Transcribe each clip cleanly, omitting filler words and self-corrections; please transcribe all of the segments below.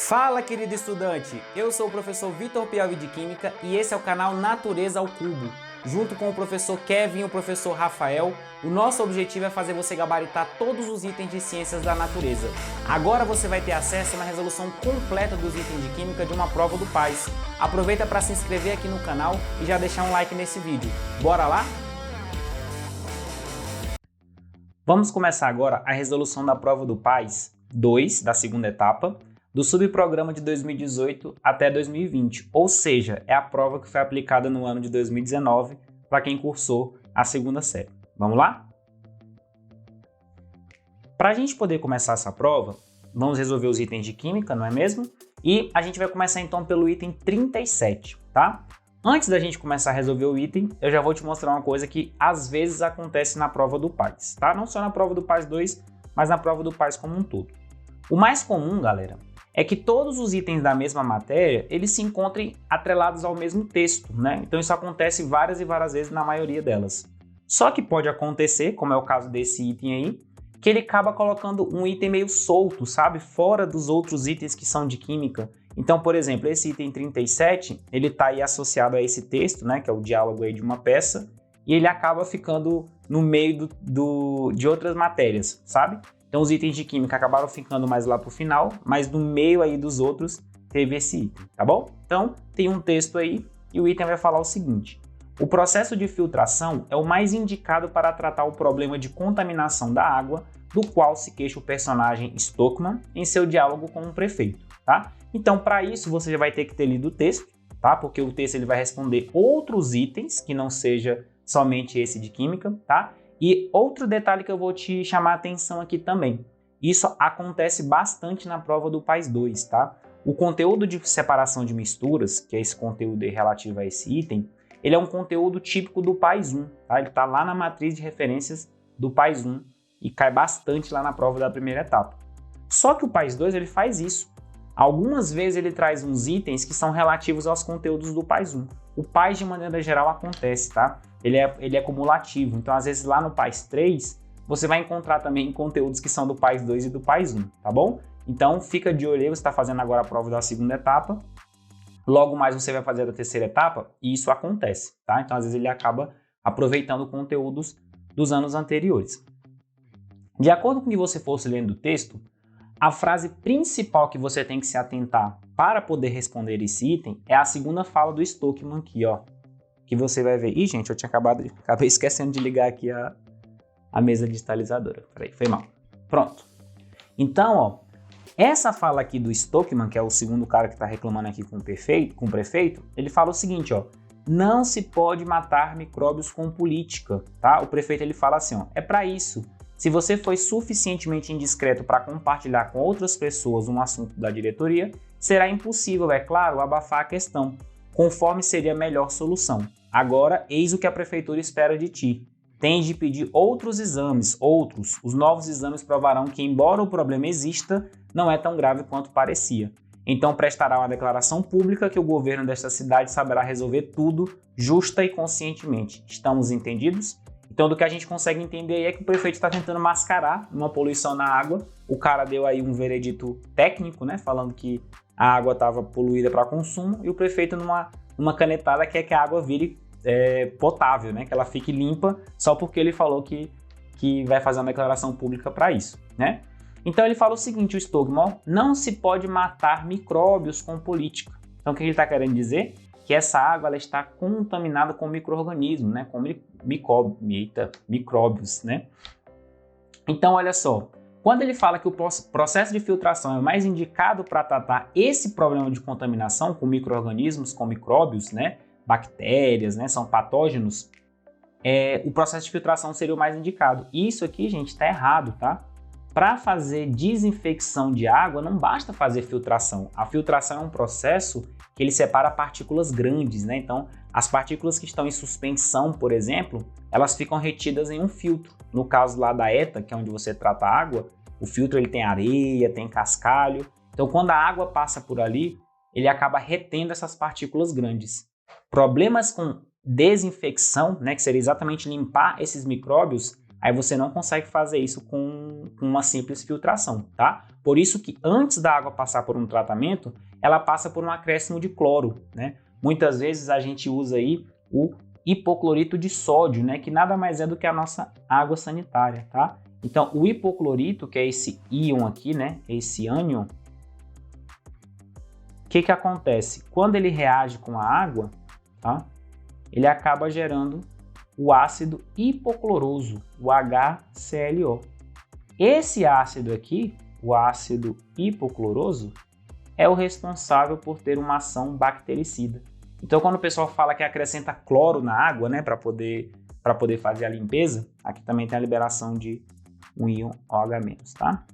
Fala, querido estudante! Eu sou o professor Vitor Piauí de Química e esse é o canal Natureza ao Cubo. Junto com o professor Kevin e o professor Rafael, o nosso objetivo é fazer você gabaritar todos os itens de ciências da natureza. Agora você vai ter acesso a uma resolução completa dos itens de Química de uma prova do PAS. Aproveita para se inscrever aqui no canal e já deixar um like nesse vídeo. Bora lá? Vamos começar agora a resolução da prova do PAS 2, da segunda etapa, do subprograma de 2018 até 2020, ou seja, é a prova que foi aplicada no ano de 2019 para quem cursou a segunda série. Vamos lá? Para a gente poder começar essa prova, vamos resolver os itens de Química, não é mesmo? E a gente vai começar então pelo item 37, tá? Antes da gente começar a resolver o item, eu já vou te mostrar uma coisa que às vezes acontece na prova do PAS, tá? Não só na prova do PAS 2, mas na prova do PAS como um todo. O mais comum, galera, é que todos os itens da mesma matéria, eles se encontrem atrelados ao mesmo texto, né? Então isso acontece várias e várias vezes na maioria delas. Só que pode acontecer, como é o caso desse item aí, que ele acaba colocando um item meio solto, sabe? Fora dos outros itens que são de química. Então, por exemplo, esse item 37, ele está aí associado a esse texto, né? Que é o diálogo aí de uma peça, e ele acaba ficando no meio de outras matérias, sabe? Então os itens de Química acabaram ficando mais lá para o final, mas no meio aí dos outros teve esse item, tá bom? Então tem um texto aí e o item vai falar o seguinte: o processo de filtração é o mais indicado para tratar o problema de contaminação da água, do qual se queixa o personagem Stockman em seu diálogo com o prefeito, tá? Então para isso você já vai ter que ter lido o texto, tá? Porque o texto ele vai responder outros itens que não seja somente esse de Química, tá? E outro detalhe que eu vou te chamar a atenção aqui também, isso acontece bastante na prova do PAS 2, tá? O conteúdo de separação de misturas, que é esse conteúdo relativo a esse item, ele é um conteúdo típico do PAS 1, tá? Ele está lá na matriz de referências do PAS 1 e cai bastante lá na prova da primeira etapa. Só que o PAS 2 ele faz isso. Algumas vezes ele traz uns itens que são relativos aos conteúdos do PAS 1. O PAS, de maneira geral, acontece, tá? Ele é cumulativo, então às vezes lá no PAS 3, você vai encontrar também conteúdos que são do PAS 2 e do PAS 1, tá bom? Então fica de olho aí, você está fazendo agora a prova da segunda etapa, logo mais você vai fazer a da terceira etapa, e isso acontece, tá? Então às vezes ele acaba aproveitando conteúdos dos anos anteriores. De acordo com o que você fosse lendo o texto, a frase principal que você tem que se atentar para poder responder esse item é a segunda fala do Stockman aqui, ó. Que você vai ver. Ih, gente, eu tinha acabei esquecendo de ligar aqui a mesa digitalizadora. Peraí, foi mal. Pronto. Então, ó, essa fala aqui do Stockman, que é o segundo cara que está reclamando aqui com o prefeito, ele fala o seguinte, ó. Não se pode matar micróbios com política, tá? O prefeito ele fala assim, ó. É para isso. Se você foi suficientemente indiscreto para compartilhar com outras pessoas um assunto da diretoria, será impossível, é claro, abafar a questão, conforme seria a melhor solução. Agora, eis o que a prefeitura espera de ti. Tens de pedir outros exames, Os novos exames provarão que, embora o problema exista, não é tão grave quanto parecia. Então prestará uma declaração pública que o governo desta cidade saberá resolver tudo justa e conscientemente. Estamos entendidos? Então, do que a gente consegue entender aí é que o prefeito está tentando mascarar uma poluição na água. O cara deu aí um veredito técnico, né, falando que a água estava poluída para consumo, e o prefeito numa canetada quer que a água vire potável, né, que ela fique limpa, só porque ele falou que vai fazer uma declaração pública para isso, né? Então ele fala o seguinte, o Stockman, não se pode matar micróbios com política. Então o que ele está querendo dizer? Que essa água ela está contaminada com micro-organismos, né? Com micróbios, né? Então, olha só, quando ele fala que o processo de filtração é mais indicado para tratar esse problema de contaminação com micro-organismos, com micróbios, né? Bactérias, né? São patógenos, o processo de filtração seria o mais indicado. Isso aqui, gente, está errado, tá? Para fazer desinfecção de água, não basta fazer filtração. A filtração é um processo que ele separa partículas grandes, né? Então, as partículas que estão em suspensão, por exemplo, elas ficam retidas em um filtro. No caso lá da ETA, que é onde você trata a água, o filtro ele tem areia, tem cascalho. Então, quando a água passa por ali, ele acaba retendo essas partículas grandes. Problemas com desinfecção, né, que seria exatamente limpar esses micróbios, aí você não consegue fazer isso com uma simples filtração, tá? Por isso que antes da água passar por um tratamento, ela passa por um acréscimo de cloro, né? Muitas vezes a gente usa aí o hipoclorito de sódio, né? Que nada mais é do que a nossa água sanitária, tá? Então, o hipoclorito, que é esse íon aqui, né? Esse ânion, o que acontece? Quando ele reage com a água, tá? Ele acaba gerando o ácido hipocloroso, o HClO. Esse ácido aqui, o ácido hipocloroso, é o responsável por ter uma ação bactericida. Então, quando o pessoal fala que acrescenta cloro na água, né, para poder fazer a limpeza, aqui também tem a liberação de um íon OH-, tá?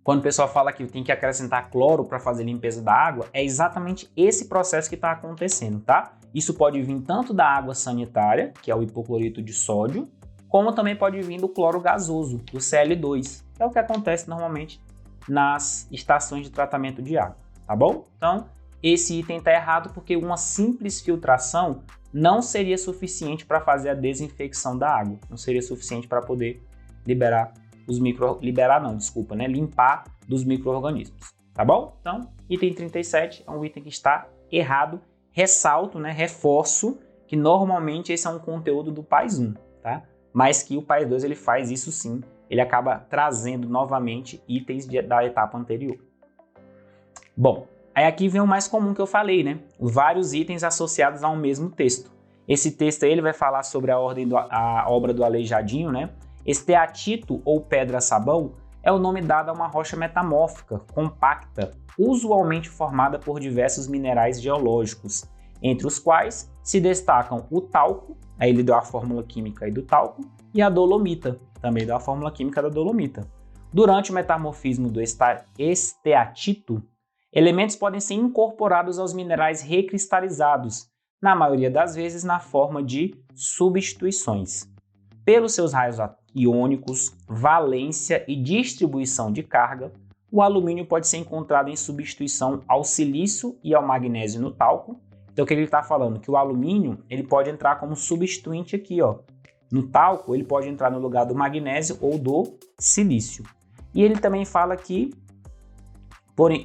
Quando o pessoal fala que tem que acrescentar cloro para fazer a limpeza da água, é exatamente esse processo que está acontecendo, tá? Isso pode vir tanto da água sanitária, que é o hipoclorito de sódio, como também pode vir do cloro gasoso, do Cl2, que é o que acontece normalmente nas estações de tratamento de água, tá bom? Então, esse item está errado porque uma simples filtração não seria suficiente para fazer a desinfecção da água, não seria suficiente para poder limpar dos micro-organismos, tá bom? Então, item 37 é um item que está errado. Ressalto, né, reforço que normalmente esse é um conteúdo do PAS 1, tá? Mas que o PAS 2 ele faz isso sim, ele acaba trazendo novamente itens da etapa anterior. Bom, aí aqui vem o mais comum que eu falei, né? Vários itens associados a um mesmo texto. Esse texto aí ele vai falar sobre a obra do Aleijadinho, né? Esteatito ou pedra-sabão é o nome dado a uma rocha metamórfica, compacta, usualmente formada por diversos minerais geológicos, entre os quais se destacam o talco, aí ele deu a fórmula química aí do talco, e a dolomita, também deu a fórmula química da dolomita. Durante o metamorfismo do esteatito, elementos podem ser incorporados aos minerais recristalizados, na maioria das vezes na forma de substituições. Pelos seus raios iônicos, valência e distribuição de carga, o alumínio pode ser encontrado em substituição ao silício e ao magnésio no talco. Então, o que ele está falando? Que o alumínio ele pode entrar como substituinte aqui, ó. No talco, ele pode entrar no lugar do magnésio ou do silício. E ele também fala que pode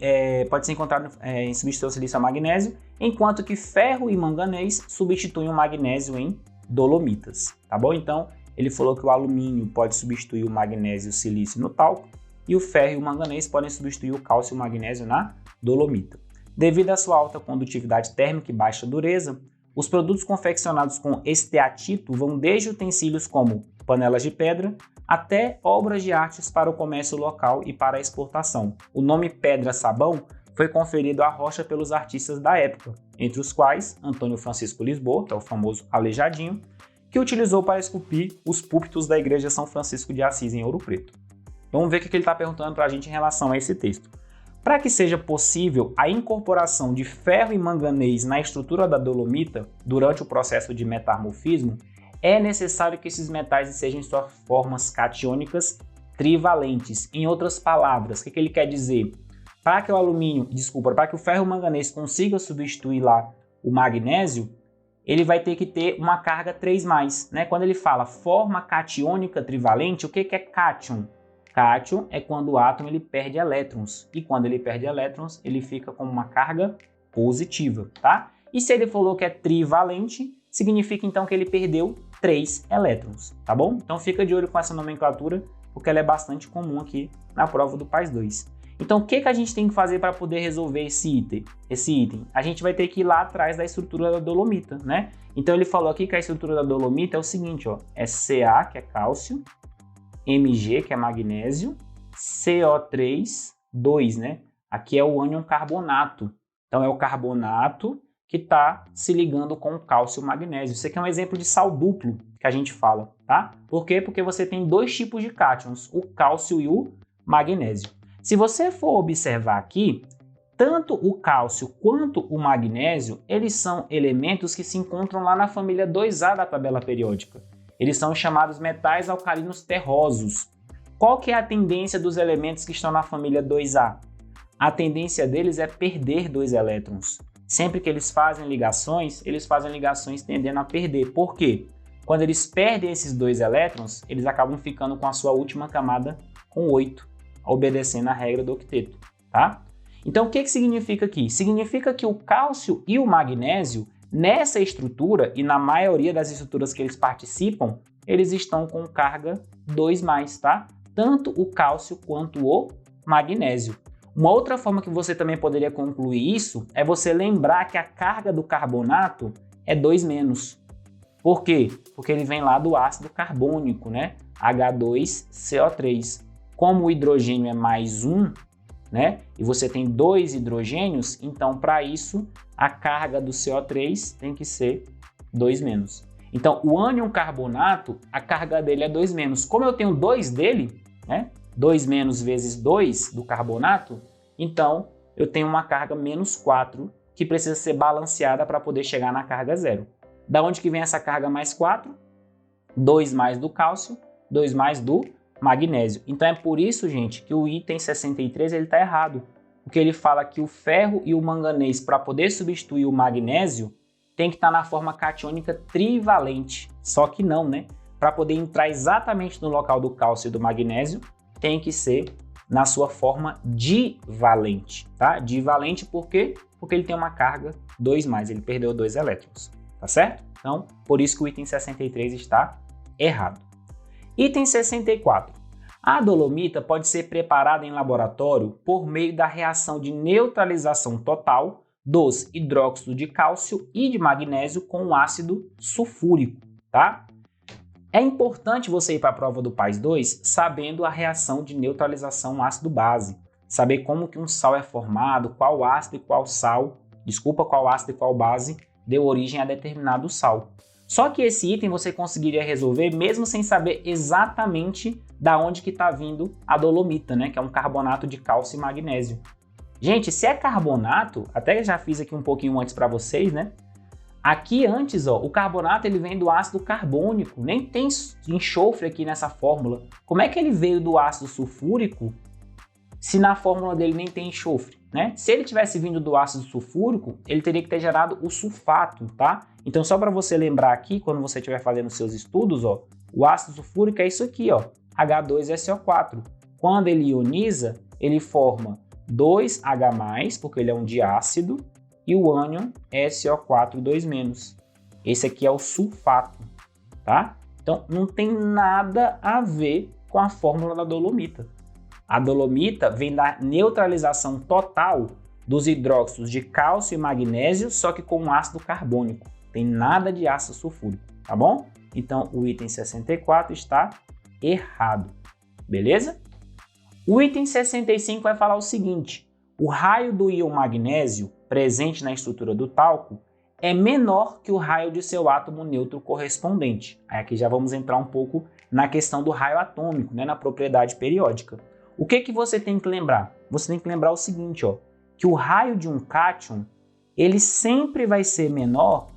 ser encontrado em substituição ao silício ao magnésio, enquanto que ferro e manganês substituem o magnésio em dolomitas, tá bom? Então, ele falou que o alumínio pode substituir o magnésio e o silício no talco, e o ferro e o manganês podem substituir o cálcio e o magnésio na dolomita. Devido à sua alta condutividade térmica e baixa dureza, os produtos confeccionados com esteatito vão desde utensílios como panelas de pedra até obras de artes para o comércio local e para a exportação. O nome pedra-sabão foi conferido à rocha pelos artistas da época, entre os quais Antônio Francisco Lisboa, que é o famoso Aleijadinho, que utilizou para esculpir os púlpitos da igreja São Francisco de Assis em Ouro Preto. Vamos ver o que ele está perguntando para a gente em relação a esse texto. Para que seja possível a incorporação de ferro e manganês na estrutura da dolomita durante o processo de metamorfismo, é necessário que esses metais sejam em suas formas catiônicas trivalentes. Em outras palavras, o que ele quer dizer? Para que o ferro e o manganês consigam substituir lá o magnésio, ele vai ter que ter uma carga 3+, né? Quando ele fala forma catiônica trivalente, o que é cátion? Cátion é quando o átomo ele perde elétrons, e quando ele perde elétrons, ele fica com uma carga positiva, tá? E se ele falou que é trivalente, significa então que ele perdeu 3 elétrons, tá bom? Então fica de olho com essa nomenclatura, porque ela é bastante comum aqui na prova do PAS 2. Então o que a gente tem que fazer para poder resolver esse item? A gente vai ter que ir lá atrás da estrutura da dolomita, né? Então ele falou aqui que a estrutura da dolomita é o seguinte, ó, é Ca, que é cálcio, Mg, que é magnésio, CO3, 2, né? Aqui é o ânion carbonato. Então é o carbonato que está se ligando com o cálcio e o magnésio. Isso aqui é um exemplo de sal duplo que a gente fala, tá? Por quê? Porque você tem dois tipos de cátions, o cálcio e o magnésio. Se você for observar aqui, tanto o cálcio quanto o magnésio, eles são elementos que se encontram lá na família 2A da tabela periódica. Eles são chamados metais alcalinos terrosos. Qual que é a tendência dos elementos que estão na família 2A? A tendência deles é perder 2 elétrons. Sempre que eles fazem ligações tendendo a perder. Por quê? quando eles perdem esses 2 elétrons, eles acabam ficando com a sua última camada com 8, obedecendo a regra do octeto, tá? Então, o que significa aqui? Significa que o cálcio e o magnésio, nessa estrutura e na maioria das estruturas que eles participam, eles estão com carga 2+, tá? Tanto o cálcio quanto o magnésio. Uma outra forma que você também poderia concluir isso é você lembrar que a carga do carbonato é 2-. Por quê? Porque ele vem lá do ácido carbônico, né? H2CO3. Como o hidrogênio é +1, né? E você tem 2 hidrogênios, então para isso a carga do CO3 tem que ser 2-. Então o ânion carbonato, a carga dele é 2-. Como eu tenho 2 dele, né? 2- vezes 2 do carbonato, então eu tenho uma carga -4 que precisa ser balanceada para poder chegar na carga 0. Da onde que vem essa carga +4? 2+ do cálcio, 2+ do magnésio. Então é por isso, gente, que o item 63 ele está errado. Porque ele fala que o ferro e o manganês, para poder substituir o magnésio, tem que estar na forma catiônica trivalente. Só que não, né? Para poder entrar exatamente no local do cálcio e do magnésio, tem que ser na sua forma divalente, tá? Divalente por quê? Porque ele tem uma carga 2+, ele perdeu 2 elétrons, tá certo? Então, por isso que o item 63 está errado. Item 64. A dolomita pode ser preparada em laboratório por meio da reação de neutralização total dos hidróxidos de cálcio e de magnésio com o ácido sulfúrico, tá? É importante você ir para a prova do PAS 2 sabendo a reação de neutralização ácido-base, saber como que um sal é formado, qual ácido e qual ácido e qual base deu origem a determinado sal. Só que esse item você conseguiria resolver mesmo sem saber exatamente da onde que está vindo a dolomita, né? Que é um carbonato de cálcio e magnésio. Gente, se é carbonato, até já fiz aqui um pouquinho antes para vocês, né? Aqui antes, ó, o carbonato ele vem do ácido carbônico, nem tem enxofre aqui nessa fórmula. Como é que ele veio do ácido sulfúrico se na fórmula dele nem tem enxofre, né? Se ele tivesse vindo do ácido sulfúrico, ele teria que ter gerado o sulfato, tá? Então só para você lembrar aqui, quando você estiver fazendo seus estudos, ó, o ácido sulfúrico é isso aqui, ó, H2SO4. Quando ele ioniza, ele forma 2H+, porque ele é um diácido, e o ânion é SO4 2-. Esse aqui é o sulfato, tá? Então não tem nada a ver com a fórmula da dolomita. A dolomita vem da neutralização total dos hidróxidos de cálcio e magnésio, só que com um ácido carbônico. Tem nada de ácido sulfúrico, tá bom? Então o item 64 está errado, beleza? O item 65 vai falar o seguinte: o raio do íon magnésio presente na estrutura do talco é menor que o raio de seu átomo neutro correspondente. Aí aqui já vamos entrar um pouco na questão do raio atômico, né, na propriedade periódica. O que você tem que lembrar? Você tem que lembrar o seguinte, ó, que o raio de um cátion ele sempre vai ser menor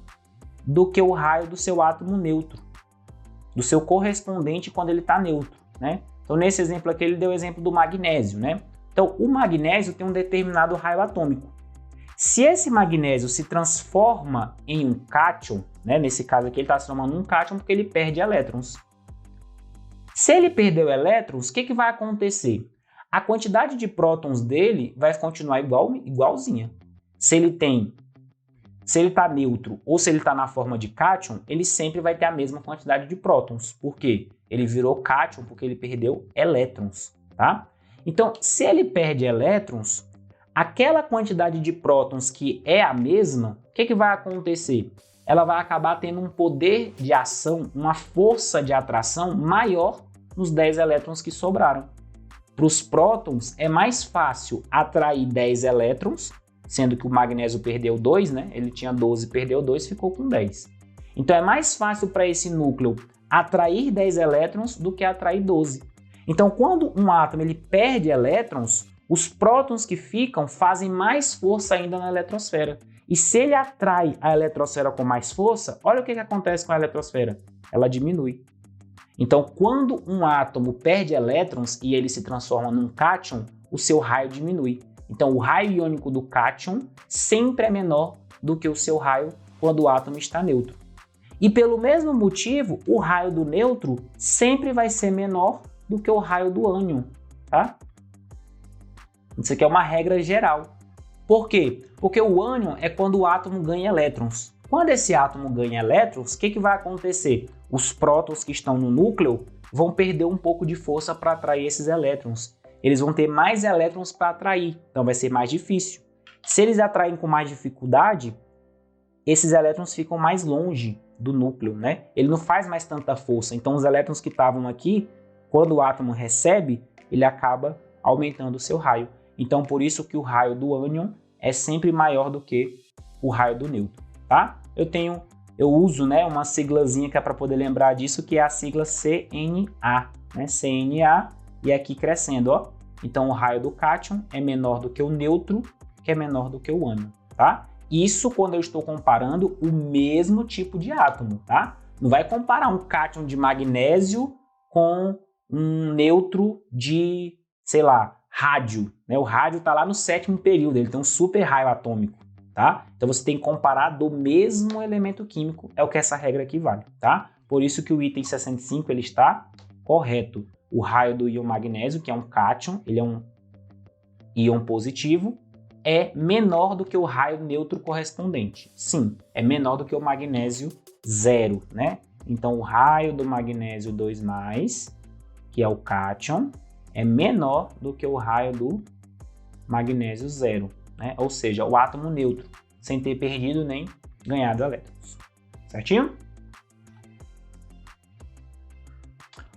do que o raio do seu átomo neutro, do seu correspondente quando ele está neutro, né? Então nesse exemplo aqui ele deu o exemplo do magnésio, né? Então o magnésio tem um determinado raio atômico. Se esse magnésio se transforma em um cátion, né? Nesse caso aqui ele está se transformando em um cátion porque ele perde elétrons. Se ele perdeu elétrons, o que vai acontecer? A quantidade de prótons dele vai continuar igualzinha. Se ele está neutro ou se ele está na forma de cátion, ele sempre vai ter a mesma quantidade de prótons. Por quê? Ele virou cátion porque ele perdeu elétrons, tá? Então, se ele perde elétrons, aquela quantidade de prótons que é a mesma, o que vai acontecer? Ela vai acabar tendo um poder de ação, uma força de atração maior nos 10 elétrons que sobraram. Para os prótons é mais fácil atrair 10 elétrons, sendo que o magnésio perdeu 2, né? Ele tinha 12, perdeu 2, ficou com 10. Então é mais fácil para esse núcleo atrair 10 elétrons do que atrair 12. Então quando um átomo ele perde elétrons, os prótons que ficam fazem mais força ainda na eletrosfera. E se ele atrai a eletrosfera com mais força, olha o que acontece com a eletrosfera. Ela diminui. Então, quando um átomo perde elétrons e ele se transforma num cátion, o seu raio diminui. Então, o raio iônico do cátion sempre é menor do que o seu raio quando o átomo está neutro. E pelo mesmo motivo, o raio do neutro sempre vai ser menor do que o raio do ânion, tá? Isso aqui é uma regra geral. Por quê? Porque o ânion é quando o átomo ganha elétrons. Quando esse átomo ganha elétrons, o que vai acontecer? Os prótons que estão no núcleo vão perder um pouco de força para atrair esses elétrons. Eles vão ter mais elétrons para atrair, então vai ser mais difícil. Se eles atraem com mais dificuldade, esses elétrons ficam mais longe do núcleo, né? Ele não faz mais tanta força, então os elétrons que estavam aqui, quando o átomo recebe, ele acaba aumentando o seu raio. Então por isso que o raio do ânion é sempre maior do que o raio do nêutron, tá? Eu uso, né, uma siglazinha que é para poder lembrar disso, que é a sigla CNA, né? CNA, e aqui crescendo, ó. Então o raio do cátion é menor do que o neutro, que é menor do que o ânion, tá? Isso quando eu estou comparando o mesmo tipo de átomo, tá? Não vai comparar um cátion de magnésio com um neutro de, sei lá, rádio, né? O rádio está lá no 7º período, ele tem um super raio atômico, tá? Então você tem que comparar do mesmo elemento químico, é o que essa regra aqui vale, tá? Por isso que o item 65 ele está correto. O raio do íon magnésio, que é um cátion, ele é um íon positivo, é menor do que o raio neutro correspondente. Sim, é menor do que o magnésio 0, né? Então o raio do magnésio 2+, que é o cátion, é menor do que o raio do magnésio 0, né? Ou seja, o átomo neutro, sem ter perdido nem ganhado elétrons. Certinho?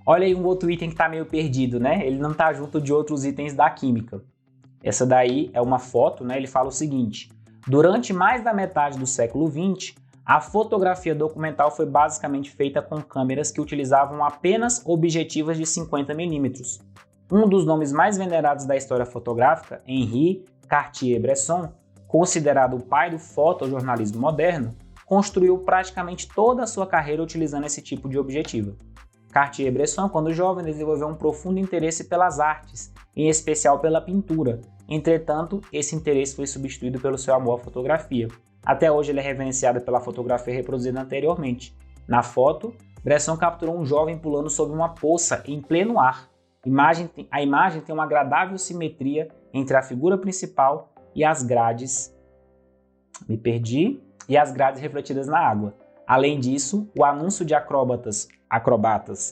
Olha aí um outro item que está meio perdido, né? Ele não está junto de outros itens da química. Essa daí é uma foto, né? Ele fala o seguinte: durante mais da metade do século XX, a fotografia documental foi basicamente feita com câmeras que utilizavam apenas objetivas de 50 mm. Um dos nomes mais venerados da história fotográfica, Henri Cartier-Bresson, considerado o pai do fotojornalismo moderno, construiu praticamente toda a sua carreira utilizando esse tipo de objetiva. Cartier-Bresson, quando jovem, desenvolveu um profundo interesse pelas artes, em especial pela pintura. Entretanto, esse interesse foi substituído pelo seu amor à fotografia. Até hoje ele é reverenciado pela fotografia reproduzida anteriormente. Na foto, Bresson capturou um jovem pulando sobre uma poça em pleno ar. A imagem tem uma agradável simetria entre a figura principal e as grades. E as grades refletidas na água. Além disso, o anúncio de acrobatas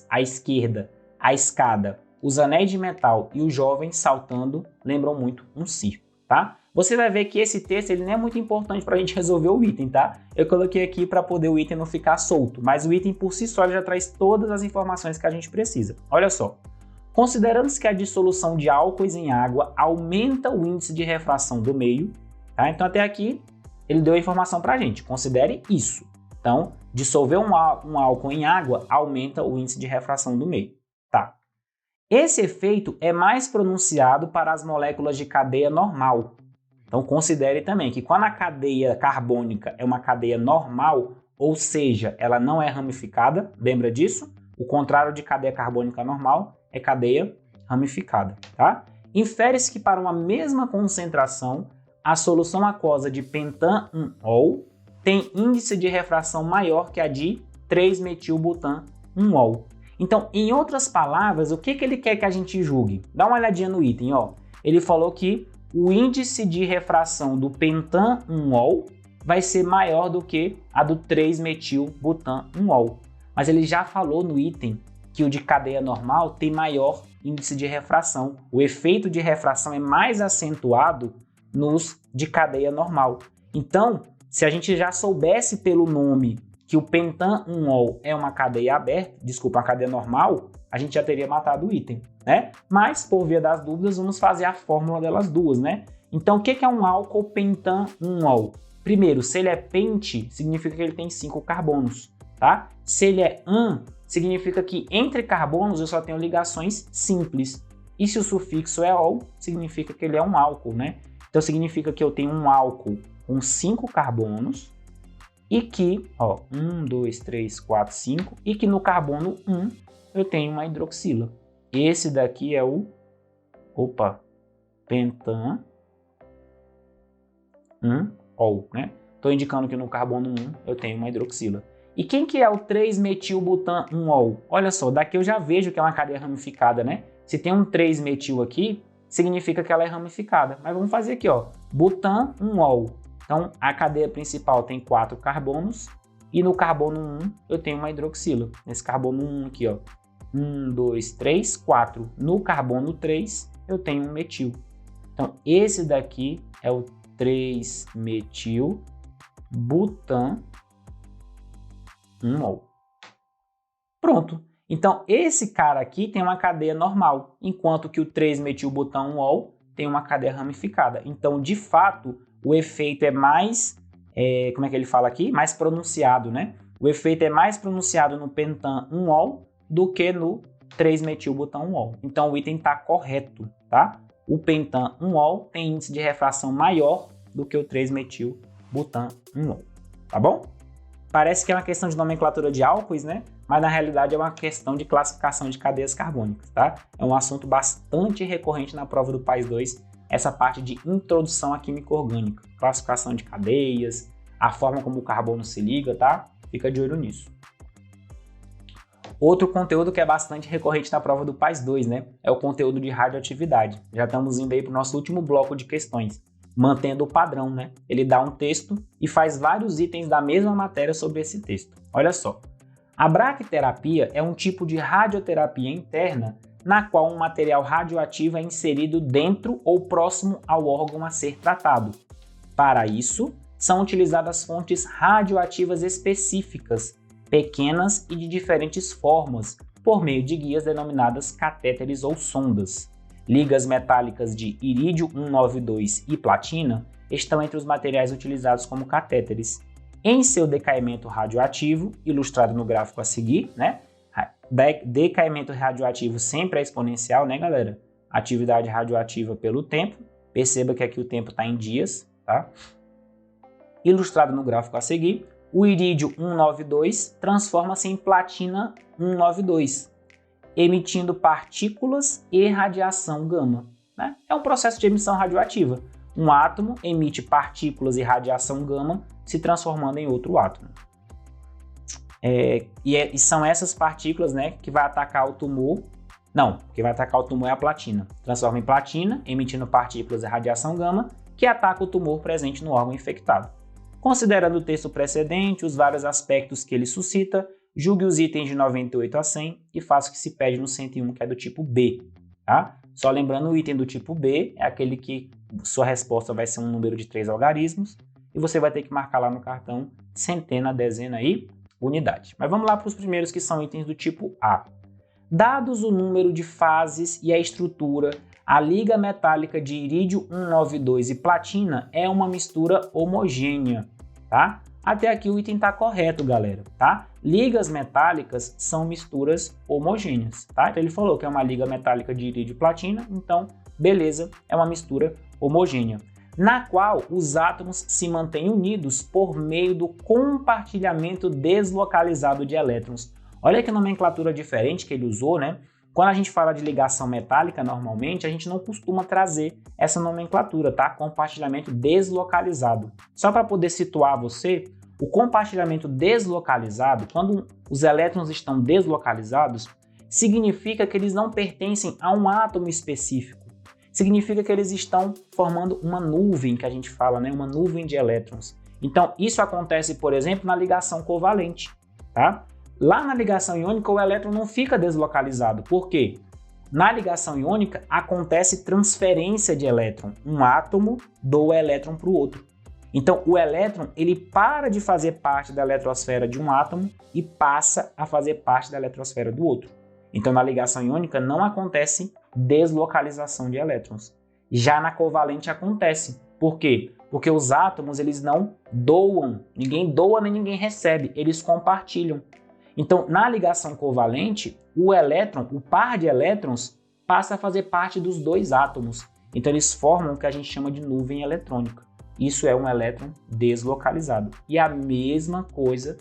à esquerda, a escada, os anéis de metal e o jovem saltando lembram muito um circo, tá? Você vai ver que esse texto ele não é muito importante para a gente resolver o item, tá? Eu coloquei aqui para poder o item não ficar solto, mas o item por si só já traz todas as informações que a gente precisa. Olha só. Considerando-se que a dissolução de álcoois em água aumenta o índice de refração do meio, tá? Então até aqui ele deu a informação para a gente, considere isso. Então, dissolver um álcool em água aumenta o índice de refração do meio. Tá. Esse efeito é mais pronunciado para as moléculas de cadeia normal. Então, considere também que quando a cadeia carbônica é uma cadeia normal, ou seja, ela não é ramificada, lembra disso? O contrário de cadeia carbônica normal é cadeia ramificada, tá? Infere-se que para uma mesma concentração, a solução aquosa de pentan-1-ol tem índice de refração maior que a de 3-metilbutan-1-ol. Então, em outras palavras, o que ele quer que a gente julgue? Dá uma olhadinha no item, ó. Ele falou que o índice de refração do pentan-1-ol vai ser maior do que a do 3-metilbutan-1-ol. Mas ele já falou no item que o de cadeia normal tem maior índice de refração. O efeito de refração é mais acentuado nos de cadeia normal. Então, se a gente já soubesse pelo nome que o pentan-1-ol é uma cadeia aberta, uma cadeia normal, a gente já teria matado o item, né? Mas, por via das dúvidas, vamos fazer a fórmula delas duas, né? Então, o que é um álcool pentan-1-ol? Primeiro, se ele é pente, significa que ele tem 5 carbonos, tá? Se ele é an, significa que entre carbonos eu só tenho ligações simples. E se o sufixo é ol, significa que ele é um álcool, né? Então, significa que eu tenho um álcool com 5 carbonos e que, ó, 1, 2, 3, 4, 5, e que no carbono 1 eu tenho uma hidroxila. Esse daqui é o, pentan-1-ol, né? Estou indicando que no carbono 1 eu tenho uma hidroxila. E quem que é o 3-metil-butan-1-ol? Olha só, daqui eu já vejo que é uma cadeia ramificada, né? Se tem um 3-metil aqui, significa que ela é ramificada. Mas vamos fazer aqui, ó, butan-1-ol. Então, a cadeia principal tem 4 carbonos e no carbono 1 eu tenho uma hidroxila. Nesse carbono 1 aqui, ó, 1, 2, 3, 4. No carbono 3 eu tenho um metil. Então, esse daqui é o 3-metil-butan-1-ol. Pronto. Então, esse cara aqui tem uma cadeia normal, enquanto que o 3-metil-butan-1-ol tem uma cadeia ramificada. Então, de fato, o efeito é mais, como é que ele fala aqui? Mais pronunciado, né? O efeito é mais pronunciado no pentan-1-ol do que no 3-metil-butan-1-ol. Então, o item está correto, tá? O pentan-1-ol tem índice de refração maior do que o 3-metil-butan-1-ol, tá bom? Parece que é uma questão de nomenclatura de álcoois, né? Mas na realidade é uma questão de classificação de cadeias carbônicas, tá? É um assunto bastante recorrente na prova do PAIS 2, essa parte de introdução à química orgânica, classificação de cadeias, a forma como o carbono se liga, tá? Fica de olho nisso. Outro conteúdo que é bastante recorrente na prova do PAIS 2, né? É o conteúdo de radioatividade. Já estamos indo aí para o nosso último bloco de questões, mantendo o padrão, né? Ele dá um texto e faz vários itens da mesma matéria sobre esse texto. Olha só. A braquiterapia é um tipo de radioterapia interna na qual um material radioativo é inserido dentro ou próximo ao órgão a ser tratado. Para isso, são utilizadas fontes radioativas específicas, pequenas e de diferentes formas, por meio de guias denominadas catéteres ou sondas. Ligas metálicas de irídio 192 e platina estão entre os materiais utilizados como catéteres. Em seu decaimento radioativo, ilustrado no gráfico a seguir, né? Decaimento radioativo sempre é exponencial, né, galera? Atividade radioativa pelo tempo. Perceba que aqui o tempo está em dias, tá? Ilustrado no gráfico a seguir, o irídio 192 transforma-se em platina 192, emitindo partículas e radiação gama, né? É um processo de emissão radioativa. Um átomo emite partículas e radiação gama, se transformando em outro átomo. E são essas partículas, né, que vai atacar o tumor. Não, que vai atacar o tumor é a platina. Transforma em platina, emitindo partículas e radiação gama, que ataca o tumor presente no órgão infectado. Considerando o texto precedente, os vários aspectos que ele suscita, julgue os itens de 98 a 100 e faça o que se pede no 101, que é do tipo B, tá? Só lembrando, o item do tipo B é aquele que sua resposta vai ser um número de 3 algarismos e você vai ter que marcar lá no cartão centena, dezena e unidade. Mas vamos lá para os primeiros, que são itens do tipo A. Dados o número de fases e a estrutura, a liga metálica de irídio 192 e platina é uma mistura homogênea, tá? Até aqui o item está correto, galera, tá? Ligas metálicas são misturas homogêneas, tá? Então ele falou que é uma liga metálica de irídio e platina, então, beleza, é uma mistura homogênea, na qual os átomos se mantêm unidos por meio do compartilhamento deslocalizado de elétrons. Olha que nomenclatura diferente que ele usou, né? Quando a gente fala de ligação metálica, normalmente, a gente não costuma trazer essa nomenclatura, tá? Compartilhamento deslocalizado. Só para poder situar você, o compartilhamento deslocalizado, quando os elétrons estão deslocalizados, significa que eles não pertencem a um átomo específico. Significa que eles estão formando uma nuvem, que a gente fala, né? Uma nuvem de elétrons. Então, isso acontece, por exemplo, na ligação covalente, tá? Lá na ligação iônica, o elétron não fica deslocalizado. Por quê? Na ligação iônica, acontece transferência de elétron. Um átomo doa elétron para o outro. Então, o elétron ele para de fazer parte da eletrosfera de um átomo e passa a fazer parte da eletrosfera do outro. Então, na ligação iônica, não acontece deslocalização de elétrons. Já na covalente acontece. Por quê? Porque os átomos eles não doam. Ninguém doa nem ninguém recebe. Eles compartilham. Então, na ligação covalente, o elétron, o par de elétrons, passa a fazer parte dos dois átomos. Então, eles formam o que a gente chama de nuvem eletrônica. Isso é um elétron deslocalizado. E a mesma coisa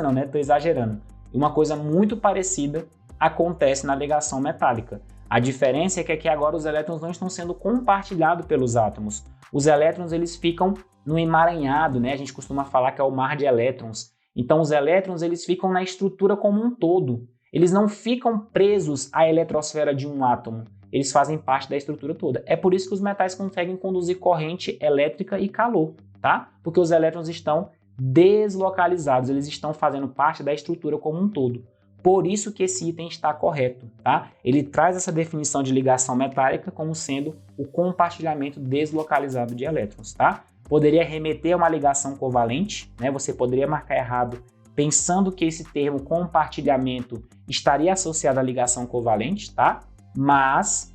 não, né? Estou exagerando. Uma coisa muito parecida acontece na ligação metálica. A diferença é que aqui agora os elétrons não estão sendo compartilhados pelos átomos. Os elétrons eles ficam no emaranhado, né? A gente costuma falar que é o mar de elétrons. Então os elétrons eles ficam na estrutura como um todo. Eles não ficam presos à eletrosfera de um átomo. Eles fazem parte da estrutura toda. É por isso que os metais conseguem conduzir corrente elétrica e calor, tá? Porque os elétrons estão deslocalizados, eles estão fazendo parte da estrutura como um todo. Por isso que esse item está correto, tá? Ele traz essa definição de ligação metálica como sendo o compartilhamento deslocalizado de elétrons, tá? Poderia remeter a uma ligação covalente, né? Você poderia marcar errado pensando que esse termo compartilhamento estaria associado à ligação covalente, tá? Mas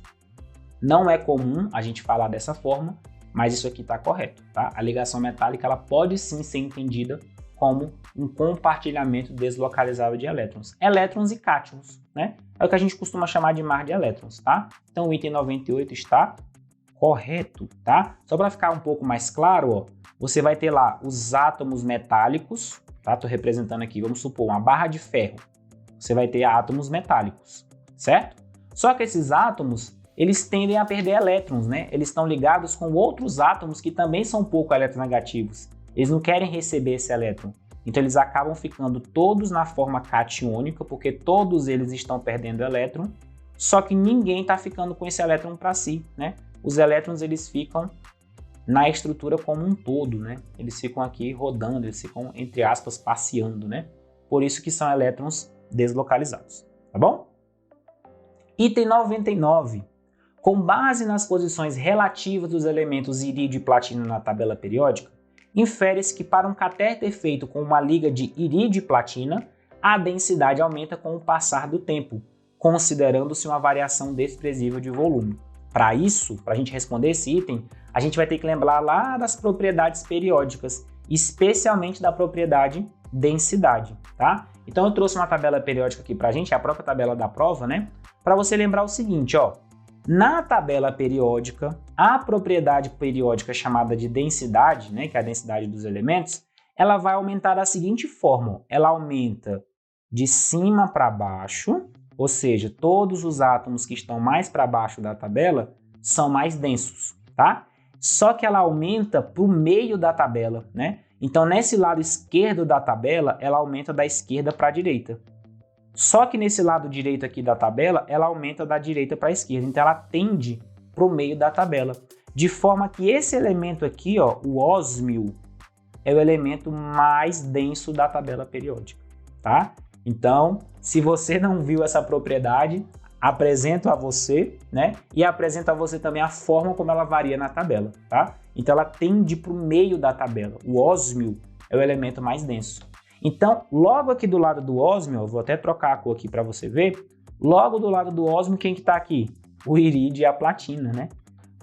não é comum a gente falar dessa forma, mas isso aqui está correto, tá? A ligação metálica ela pode sim ser entendida como um compartilhamento deslocalizável de elétrons. Elétrons e cátions, né? É o que a gente costuma chamar de mar de elétrons, tá? Então o item 98 está correto, tá? Só para ficar um pouco mais claro, ó, você vai ter lá os átomos metálicos, tá? Tô representando aqui, vamos supor, uma barra de ferro. Você vai ter átomos metálicos, certo? Só que esses átomos, eles tendem a perder elétrons, né? Eles estão ligados com outros átomos que também são pouco eletronegativos. Eles não querem receber esse elétron. Então eles acabam ficando todos na forma catiônica, porque todos eles estão perdendo elétron, só que ninguém está ficando com esse elétron para si, né? Os elétrons eles ficam na estrutura como um todo, né? Eles ficam aqui rodando, eles ficam, entre aspas, passeando, né? Por isso que são elétrons deslocalizados, tá bom? Item 99. Com base nas posições relativas dos elementos irídio e platina na tabela periódica, infere-se que para um catéter feito com uma liga de irídio e platina, a densidade aumenta com o passar do tempo, considerando-se uma variação desprezível de volume. Para isso, para a gente responder esse item, a gente vai ter que lembrar lá das propriedades periódicas, especialmente da propriedade densidade, tá? Então eu trouxe uma tabela periódica aqui para a gente, a própria tabela da prova, né? Para você lembrar o seguinte, ó. Na tabela periódica, a propriedade periódica chamada de densidade, né, que é a densidade dos elementos, ela vai aumentar da seguinte forma. Ela aumenta de cima para baixo, ou seja, todos os átomos que estão mais para baixo da tabela são mais densos, tá? Só que ela aumenta para o meio da tabela, né? Então, nesse lado esquerdo da tabela, ela aumenta da esquerda para a direita. Só que nesse lado direito aqui da tabela, ela aumenta da direita para a esquerda. Então, ela tende para o meio da tabela. De forma que esse elemento aqui, ó, o ósmio, é o elemento mais denso da tabela periódica, tá? Então, se você não viu essa propriedade, apresento a você, né? E apresento a você também a forma como ela varia na tabela, tá? Então, ela tende para o meio da tabela. O ósmio é o elemento mais denso. Então, logo aqui do lado do ósmio, eu vou até trocar a cor aqui para você ver, logo do lado do ósmio, quem que está aqui? O irídio e a platina, né?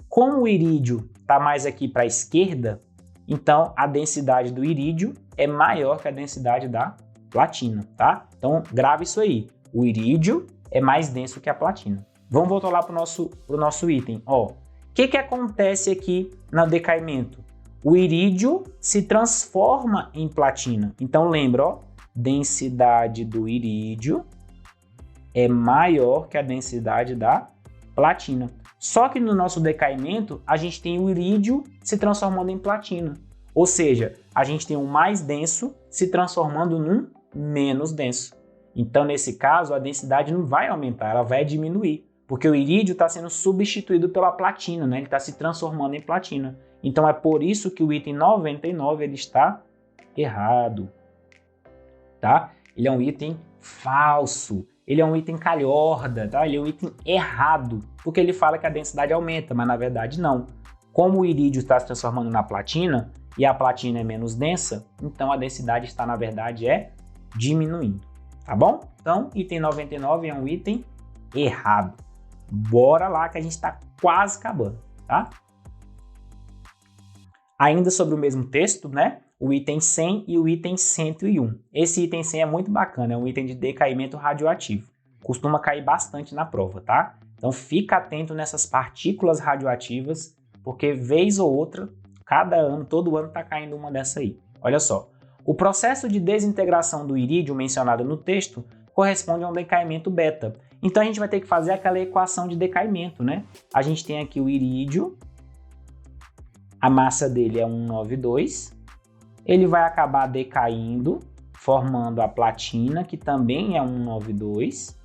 Como o irídio está mais aqui para a esquerda, então a densidade do irídio é maior que a densidade da platina, tá? Então, grave isso aí. O irídio é mais denso que a platina. Vamos voltar lá para o nosso item. Ó, o que acontece aqui no decaimento? O irídio se transforma em platina. Então lembra, ó, densidade do irídio é maior que a densidade da platina. Só que no nosso decaimento, a gente tem o irídio se transformando em platina. Ou seja, a gente tem um mais denso se transformando num menos denso. Então, nesse caso, a densidade não vai aumentar, ela vai diminuir. Porque o irídio está sendo substituído pela platina, né? Ele está se transformando em platina. Então é por isso que o item 99 ele está errado, tá? Ele é um item falso, ele é um item calhorda, tá? Ele é um item errado, porque ele fala que a densidade aumenta, mas na verdade não. Como o irídio está se transformando na platina e a platina é menos densa, então a densidade está na verdade diminuindo, tá bom? Então item 99 é um item errado. Bora lá que a gente está quase acabando, tá? Ainda sobre o mesmo texto, né? O item 100 e o item 101. Esse item 100 é muito bacana, é um item de decaimento radioativo. Costuma cair bastante na prova, tá? Então fica atento nessas partículas radioativas, porque vez ou outra, cada ano, todo ano tá caindo uma dessa aí. Olha só, o processo de desintegração do irídio mencionado no texto corresponde a um decaimento beta. Então a gente vai ter que fazer aquela equação de decaimento, né? A gente tem aqui o irídio, a massa dele é 192, ele vai acabar decaindo, formando a platina, que também é 192.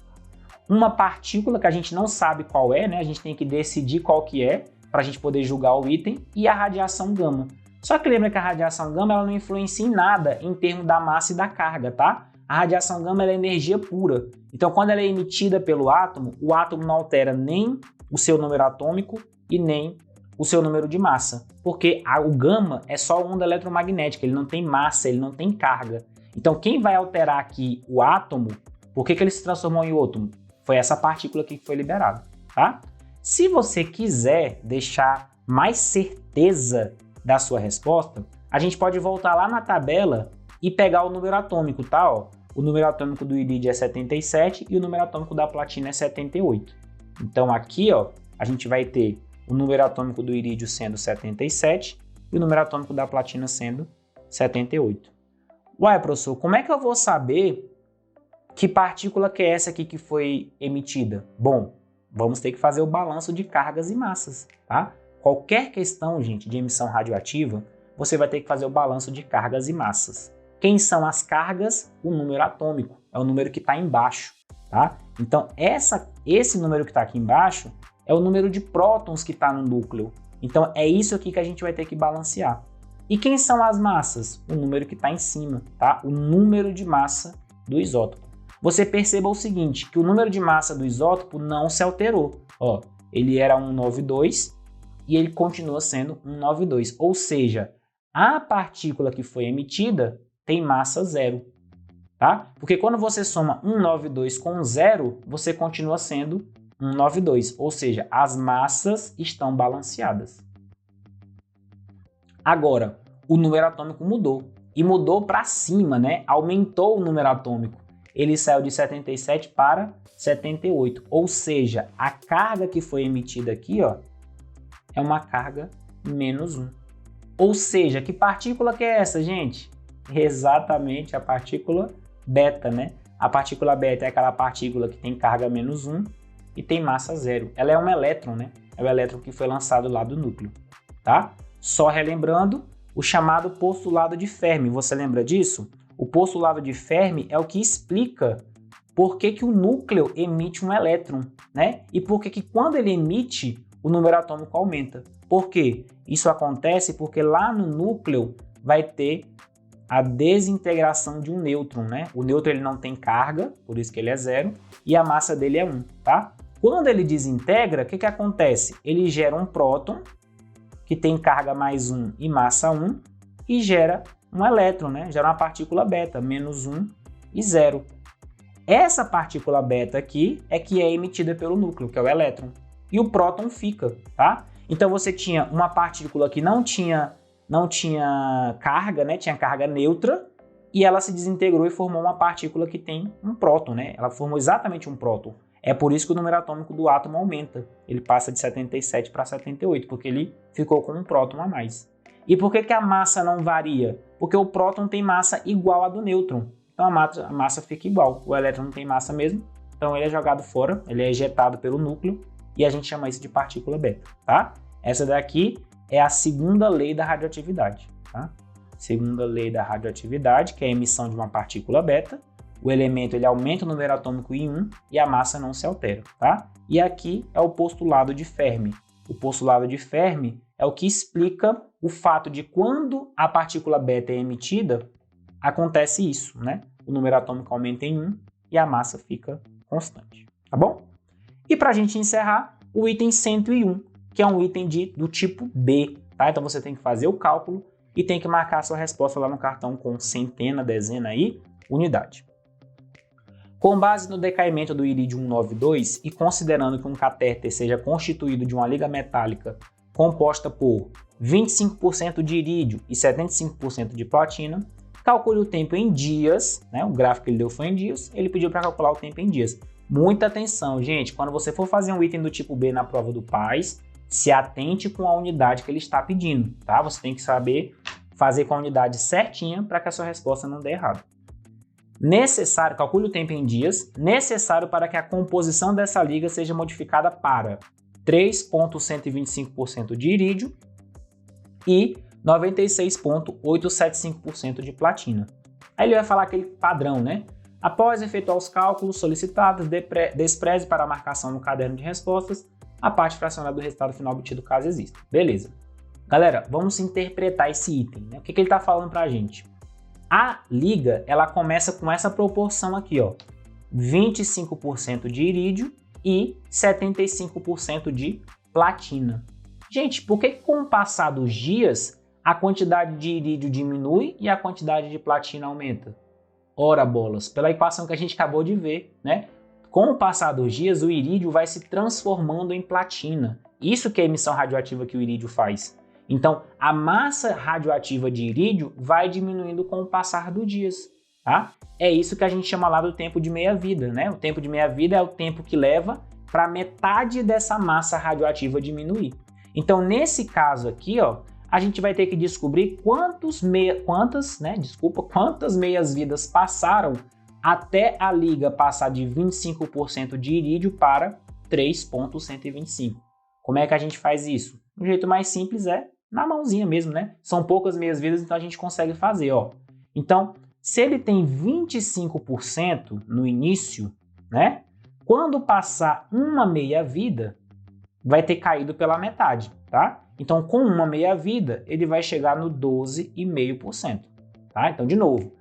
Uma partícula que a gente não sabe qual é, né? A gente tem que decidir qual que é para a gente poder julgar o item, e a radiação gama. Só que lembra que a radiação gama ela não influencia em nada em termos da massa e da carga, tá? A radiação gama ela é energia pura. Então, quando ela é emitida pelo átomo, o átomo não altera nem o seu número atômico e nem o seu número de massa. Porque o gama é só onda eletromagnética, ele não tem massa, ele não tem carga. Então, quem vai alterar aqui o átomo, por que ele se transformou em átomo? Foi essa partícula aqui que foi liberada, tá? Se você quiser deixar mais certeza da sua resposta, a gente pode voltar lá na tabela e pegar o número atômico, tá? Ó, o número atômico do irídio é 77 e o número atômico da platina é 78. Então aqui, ó, a gente vai ter o número atômico do irídio sendo 77 e o número atômico da platina sendo 78. Uai, professor, como é que eu vou saber que partícula que é essa aqui que foi emitida? Bom, vamos ter que fazer o balanço de cargas e massas, tá? Qualquer questão, gente, de emissão radioativa, você vai ter que fazer o balanço de cargas e massas. Quem são as cargas? O número atômico, é o número que está embaixo, tá? Então, esse número que está aqui embaixo é o número de prótons que está no núcleo. Então, é isso aqui que a gente vai ter que balancear. E quem são as massas? O número que está em cima, tá? O número de massa do isótopo. Você perceba o seguinte, que o número de massa do isótopo não se alterou. Ó, ele era 192 e ele continua sendo 192. Ou seja, a partícula que foi emitida tem massa zero, tá? Porque quando você soma 192 com 0, você continua sendo 192. Ou seja, as massas estão balanceadas. Agora, o número atômico mudou. E mudou para cima, né? Aumentou o número atômico. Ele saiu de 77 para 78, ou seja, a carga que foi emitida aqui, ó, é uma carga menos 1. Ou seja, que partícula que é essa, gente? Exatamente a partícula beta, né? A partícula beta é aquela partícula que tem carga menos 1 e tem massa zero. Ela é um elétron, né? É o elétron que foi lançado lá do núcleo, tá? Só relembrando o chamado postulado de Fermi, você lembra disso? O postulado de Fermi é o que explica por que o núcleo emite um elétron, né? E por que quando ele emite, o número atômico aumenta. Por quê? Isso acontece porque lá no núcleo vai ter a desintegração de um nêutron, né? O nêutron ele não tem carga, por isso que ele é zero, e a massa dele é 1, tá? Quando ele desintegra, o que acontece? Ele gera um próton, que tem carga mais 1 e massa 1, e gera um elétron, né? Gera uma partícula beta, menos 1 e 0. Essa partícula beta aqui é que é emitida pelo núcleo, que é o elétron. E o próton fica, tá? Então você tinha uma partícula que não tinha carga, né? Tinha carga neutra, e ela se desintegrou e formou uma partícula que tem um próton, né? Ela formou exatamente um próton. É por isso que o número atômico do átomo aumenta. Ele passa de 77 para 78, porque ele ficou com um próton a mais. E por que a massa não varia? Porque o próton tem massa igual à do nêutron. Então a massa fica igual. O elétron não tem massa mesmo, então ele é jogado fora, ele é ejetado pelo núcleo e a gente chama isso de partícula beta, tá? Essa daqui é a segunda lei da radioatividade, tá? Segunda lei da radioatividade, que é a emissão de uma partícula beta. O elemento ele aumenta o número atômico em 1 e a massa não se altera, tá? E aqui é o postulado de Fermi. O postulado de Fermi é o que explica o fato de quando a partícula beta é emitida, acontece isso, né? O número atômico aumenta em 1 e a massa fica constante, tá bom? E para a gente encerrar, o item 101, que é um item do tipo B, tá? Então você tem que fazer o cálculo e tem que marcar a sua resposta lá no cartão com centena, dezena e unidade. Com base no decaimento do irídio 192 e considerando que um catéter seja constituído de uma liga metálica composta por 25% de irídio e 75% de platina, calcule o tempo em dias, né? O gráfico que ele deu foi em dias, ele pediu para calcular o tempo em dias. Muita atenção, gente, quando você for fazer um item do tipo B na prova do PAS, se atente com a unidade que ele está pedindo, tá? Você tem que saber fazer com a unidade certinha para que a sua resposta não dê errado. Necessário, calcule o tempo em dias, necessário para que a composição dessa liga seja modificada para 3,125% de irídio e 96,875% de platina. Aí ele vai falar aquele padrão, né? Após efetuar os cálculos solicitados, despreze para a marcação no caderno de respostas a parte fracionária do resultado final obtido caso exista. Beleza. Galera, vamos interpretar esse item, né? O que ele está falando para a gente? A liga, ela começa com essa proporção aqui, ó. 25% de irídio e 75% de platina. Gente, por que com o passar dos dias a quantidade de irídio diminui e a quantidade de platina aumenta? Ora bolas, pela equação que a gente acabou de ver, né? Com o passar dos dias, o irídio vai se transformando em platina. Isso que é a emissão radioativa que o irídio faz. Então, a massa radioativa de irídio vai diminuindo com o passar dos dias, tá? É isso que a gente chama lá do tempo de meia-vida, né? O tempo de meia-vida é o tempo que leva para metade dessa massa radioativa diminuir. Então, nesse caso aqui, ó, a gente vai ter que descobrir quantas meias-vidas passaram até a liga passar de 25% de irídio para 3,125. Como é que a gente faz isso? O jeito mais simples é na mãozinha mesmo, né? São poucas meias-vidas, então a gente consegue fazer, ó. Então, se ele tem 25% no início, né? Quando passar uma meia-vida, vai ter caído pela metade, tá? Então, com uma meia-vida, ele vai chegar no 12,5%, tá? Então, de novo,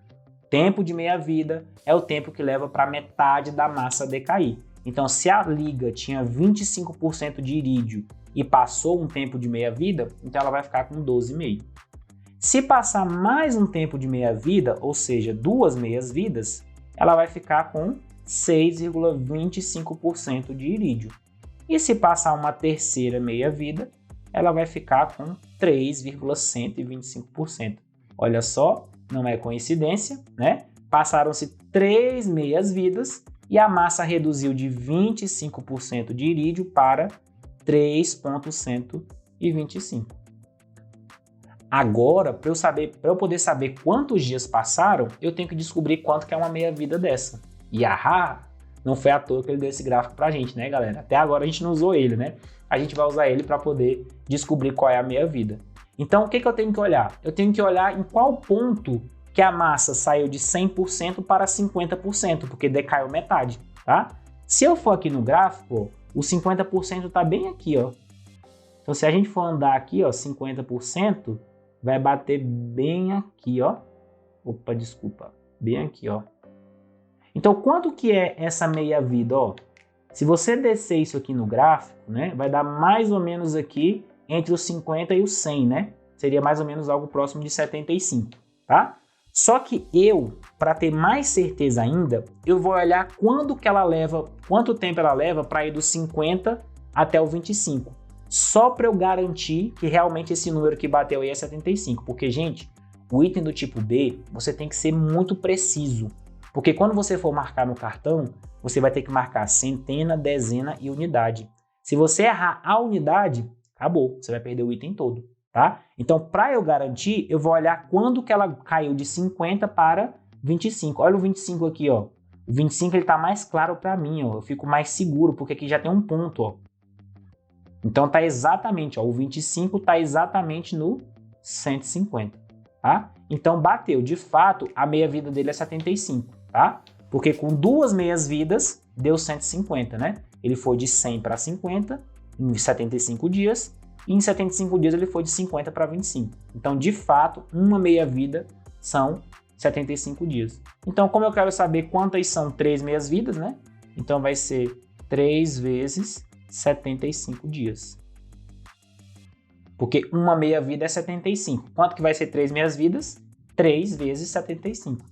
tempo de meia-vida é o tempo que leva para metade da massa decair. Então, se a liga tinha 25% de irídio e passou um tempo de meia-vida, então ela vai ficar com 12,5%. Se passar mais um tempo de meia-vida, ou seja, 2 meias-vidas, ela vai ficar com 6,25% de irídio. E se passar uma terceira meia-vida, ela vai ficar com 3,125%. Olha só, não é coincidência, né? Passaram-se 3 meias-vidas e a massa reduziu de 25% de irídio para 3,125. Agora, para eu poder saber quantos dias passaram, eu tenho que descobrir quanto que é uma meia-vida dessa. E não foi à toa que ele deu esse gráfico pra gente, né, galera? Até agora a gente não usou ele, né? A gente vai usar ele para poder descobrir qual é a meia-vida. Então, o que eu tenho que olhar? Eu tenho que olhar em qual ponto que a massa saiu de 100% para 50%, porque decaiu metade, tá? Se eu for aqui no gráfico, o 50% está bem aqui, ó. Então, se a gente for andar aqui, ó, 50%, vai bater bem aqui, ó. Opa, desculpa. Bem aqui, ó. Então, quanto que é essa meia-vida, ó? Se você descer isso aqui no gráfico, né, vai dar mais ou menos aqui entre os 50 e os 100, né? Seria mais ou menos algo próximo de 75, tá? Só que para ter mais certeza ainda, eu vou olhar quanto tempo ela leva para ir dos 50 até o 25. Só para eu garantir que realmente esse número que bateu aí é 75. Porque, gente, o item do tipo B, você tem que ser muito preciso. Porque quando você for marcar no cartão, você vai ter que marcar centena, dezena e unidade. Se você errar a unidade, acabou, você vai perder o item todo, tá? Então, para eu garantir, eu vou olhar quando que ela caiu de 50 para 25. Olha o 25 aqui, ó. O 25 ele tá mais claro para mim, ó. Eu fico mais seguro, porque aqui já tem um ponto, ó. Então tá exatamente, ó, o 25 tá exatamente no 150, tá? Então bateu, de fato, a meia-vida dele é 75, tá? Porque com 2 meias-vidas deu 150, né? Ele foi de 100 para 50 em 75 dias, e em 75 dias ele foi de 50 para 25. Então, de fato, uma meia-vida são 75 dias. Então, como eu quero saber quantas são 3 meias-vidas, né? Então vai ser 3 vezes 75 dias. Porque uma meia-vida é 75. Quanto que vai ser 3 meias-vidas? 3 vezes 75.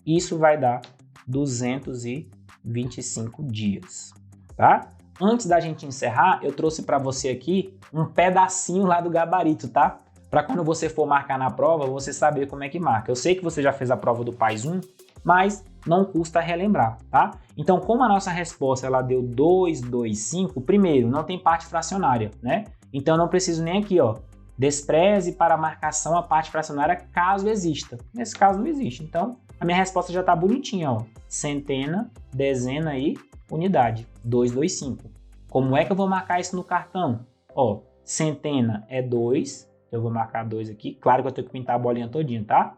Isso vai dar 225 dias, tá? Antes da gente encerrar, eu trouxe para você aqui um pedacinho lá do gabarito, tá? Para quando você for marcar na prova, você saber como é que marca. Eu sei que você já fez a prova do PAIS 1, mas não custa relembrar, tá? Então, como a nossa resposta ela deu 225, primeiro, não tem parte fracionária, né? Então, eu não preciso nem aqui, ó, despreze para a marcação a parte fracionária caso exista. Nesse caso, não existe. Então, a minha resposta já está bonitinha, ó. Centena, dezena e unidade. 225. Como é que eu vou marcar isso no cartão? Ó, centena é 2. Eu vou marcar 2 aqui. Claro que eu tenho que pintar a bolinha todinha, tá?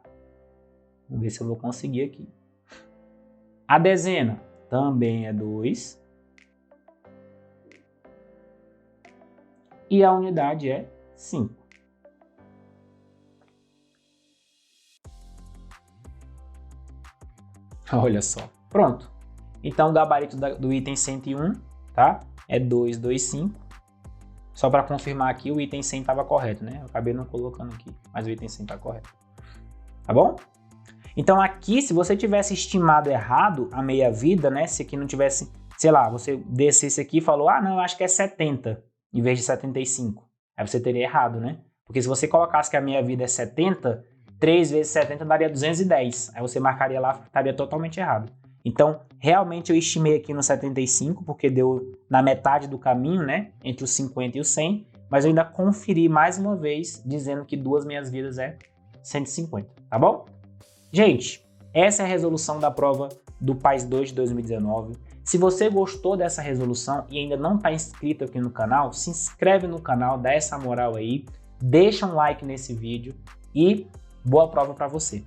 Vamos ver se eu vou conseguir aqui. A dezena também é 2. E a unidade é 5. Olha só. Pronto. Então, o gabarito do item 101, tá? É 225. Só para confirmar aqui, o item 100 estava correto, né? Eu acabei não colocando aqui, mas o item 100 está correto. Tá bom? Então, aqui, se você tivesse estimado errado a meia-vida, né? Se aqui não tivesse, sei lá, você descesse aqui e falou, ah, não, eu acho que é 70, em vez de 75. Aí você teria errado, né? Porque se você colocasse que a meia-vida é 70, 3 vezes 70 daria 210. Aí você marcaria lá, estaria totalmente errado. Então, realmente eu estimei aqui no 75, porque deu na metade do caminho, né? Entre os 50 e os 100. Mas eu ainda conferi mais uma vez, dizendo que 2 meias-vidas é 150, tá bom? Gente, essa é a resolução da prova do PAS 2 de 2019. Se você gostou dessa resolução e ainda não está inscrito aqui no canal, se inscreve no canal, dá essa moral aí, deixa um like nesse vídeo e boa prova para você.